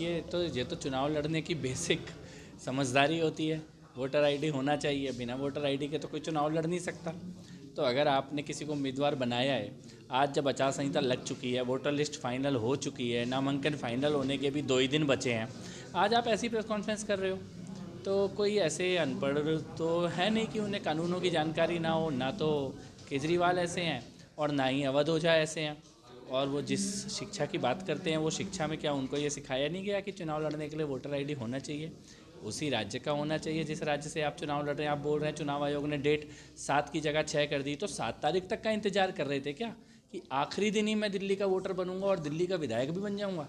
देखिए, तो ये तो चुनाव लड़ने की बेसिक समझदारी होती है। वोटर आईडी होना चाहिए, बिना वोटर आईडी के तो कोई चुनाव लड़ नहीं सकता। तो अगर आपने किसी को उम्मीदवार बनाया है, आज जब आचार संहिता लग चुकी है, वोटर लिस्ट फाइनल हो चुकी है, नामांकन फाइनल होने के भी 2 ही दिन बचे हैं, आज आप ऐसी प्रेस कॉन्फ्रेंस कर रहे हो, तो कोई ऐसे अनपढ़ तो है नहीं कि उन्हें कानूनों की जानकारी ना हो। ना तो केजरीवाल ऐसे हैं और ना ही अवध ओझा ऐसे हैं। और वो जिस शिक्षा की बात करते हैं, वो शिक्षा में क्या उनको ये सिखाया नहीं गया कि चुनाव लड़ने के लिए वोटर आईडी होना चाहिए? उसी राज्य का होना चाहिए जिस राज्य से आप चुनाव लड़ रहे हैं। आप बोल रहे हैं चुनाव आयोग ने डेट 7 की जगह 6 कर दी, तो 7 तारीख तक का इंतजार कर रहे थे क्या कि आखिरी दिन ही मैं दिल्ली का वोटर बनूंगा और दिल्ली का विधायक भी बन जाऊंगा?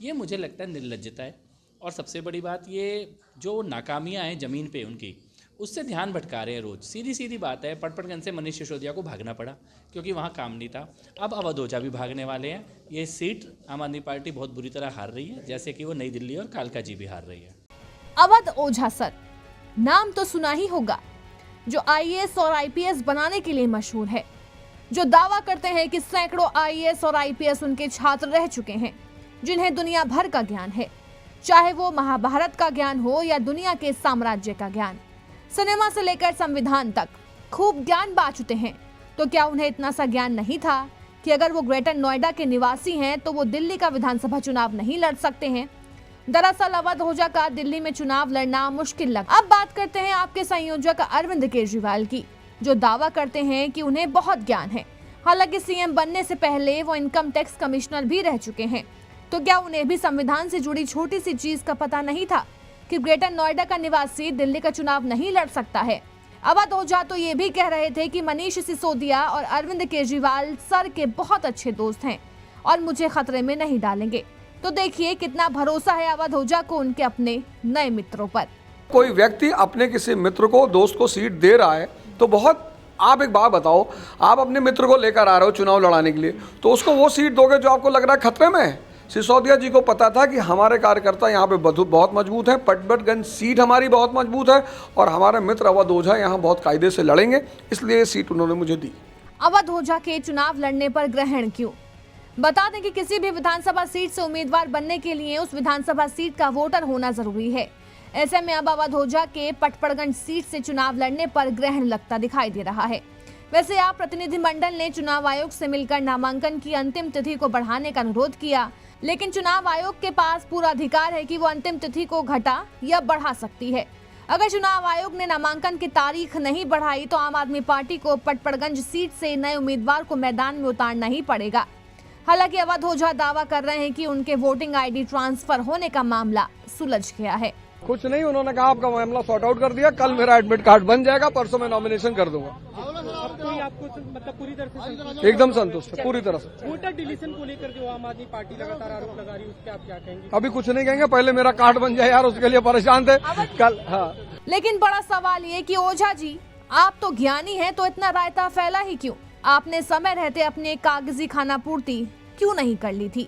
ये मुझे लगता है निर्लज्जता है। और सबसे बड़ी बात, ये जो नाकामियां हैं ज़मीन पे उनकी, उससे ध्यान भटका रहे हैं रोज़। सीधी सीधी बात है, पटपड़गंज से मनीष सिसोदिया को भागना पड़ा क्योंकि वहाँ काम नहीं था। अब अवध ओझा भी भागने वाले हैं। ये सीट आम आदमी पार्टी बहुत बुरी तरह हार रही है, जैसे कि वो नई दिल्ली और कालका जी भी हार रही है। अवध ओझा सर, नाम तो सुना ही होगा, जो आईएएस और आईपीएस बनाने के लिए मशहूर है, जो दावा करते हैं कि सैकड़ों आईएएस और आईपीएस उनके छात्र रह चुके हैं, जिन्हें दुनिया भर का ज्ञान है, चाहे वो महाभारत का ज्ञान हो या दुनिया के साम्राज्य का ज्ञान। सिनेमा से लेकर संविधान तक खूब ज्ञान बांटते हैं। तो क्या उन्हें इतना सा ज्ञान नहीं था कि अगर वो ग्रेटर नोएडा के निवासी हैं तो वो दिल्ली का विधानसभा चुनाव नहीं लड़ सकते हैं? दरअसल अवध ओझा का दिल्ली में चुनाव लड़ना मुश्किल लगा। अब बात करते हैं आपके संयोजक अरविंद केजरीवाल की, जो दावा करते हैं कि उन्हें बहुत ज्ञान है। हालांकि सीएम बनने से पहले वो इनकम टैक्स कमिश्नर भी रह चुके हैं। तो क्या उन्हें भी संविधान से जुड़ी छोटी सी चीज का पता नहीं था कि ग्रेटर नोएडा का निवासी दिल्ली का चुनाव नहीं लड़ सकता है? अवध ओझा तो ये भी कह रहे थे कि मनीष सिसोदिया और अरविंद केजरीवाल सर के बहुत अच्छे दोस्त हैं और मुझे खतरे में नहीं डालेंगे। तो देखिए कितना भरोसा है अवध ओझा को उनके अपने नए मित्रों पर। कोई व्यक्ति अपने किसी मित्र को, दोस्त को सीट दे रहा है तो बहुत, आप एक बात बताओ, आप अपने मित्र को लेकर आ रहे हो चुनाव लड़ाने के लिए, तो उसको वो सीट दोगे जो आपको लग रहा है खतरे में है? सिसोदिया जी को पता था कि हमारे कार्यकर्ता यहाँ पे बहुत मजबूत हैं, पटपड़गंज सीट हमारी बहुत मजबूत है और हमारे मित्र अवध ओझा यहाँ बहुत कायदे से लड़ेंगे, इसलिए ये सीट उन्होंने मुझे दी। अवध ओझा के चुनाव लड़ने पर ग्रहण क्यों? बता दें कि किसी भी विधानसभा सीट से उम्मीदवार बनने के लिए उस विधानसभा सीट का वोटर होना जरूरी है। ऐसे में अब अवध ओझा के पटपड़गंज सीट से चुनाव लड़ने पर ग्रहण लगता दिखाई दे रहा है। वैसे आप प्रतिनिधिमंडल ने चुनाव आयोग से मिलकर नामांकन की अंतिम तिथि को बढ़ाने का अनुरोध किया, लेकिन चुनाव आयोग के पास पूरा अधिकार है कि वो अंतिम तिथि को घटा या बढ़ा सकती है। अगर चुनाव आयोग ने नामांकन की तारीख नहीं बढ़ाई तो आम आदमी पार्टी को पटपड़गंज सीट से नए उम्मीदवार को मैदान में उतारना ही पड़ेगा। हालांकि अवध ओझा दावा कर रहे हैं कि उनके वोटिंग आईडी ट्रांसफर होने का मामला सुलझ गया है। कुछ नहीं, उन्होंने कहा आपका मामला सॉर्ट आउट कर दिया, कल मेरा एडमिट कार्ड बन जाएगा, परसों मैं नॉमिनेशन कर दूंगा। आपको मतलब पूरी तरह से एकदम संतुष्ट है, पूरी तरह से। वोटर डिलीशन को लेकर जो आम आदमी पार्टी लगातार आरोप लगा रही है, उस पर आप क्या कहेंगे? अभी कुछ नहीं कहेंगे, पहले मेरा कार्ड बन जाए यार, उसके लिए परेशान थे कल। हाँ, लेकिन बड़ा सवाल ये कि ओझा जी, आप तो ज्ञानी हैं, तो इतना रायता फैला ही क्यों? आपने समय रहते अपने कागजी खाना पूर्ति क्यों नहीं कर ली थी?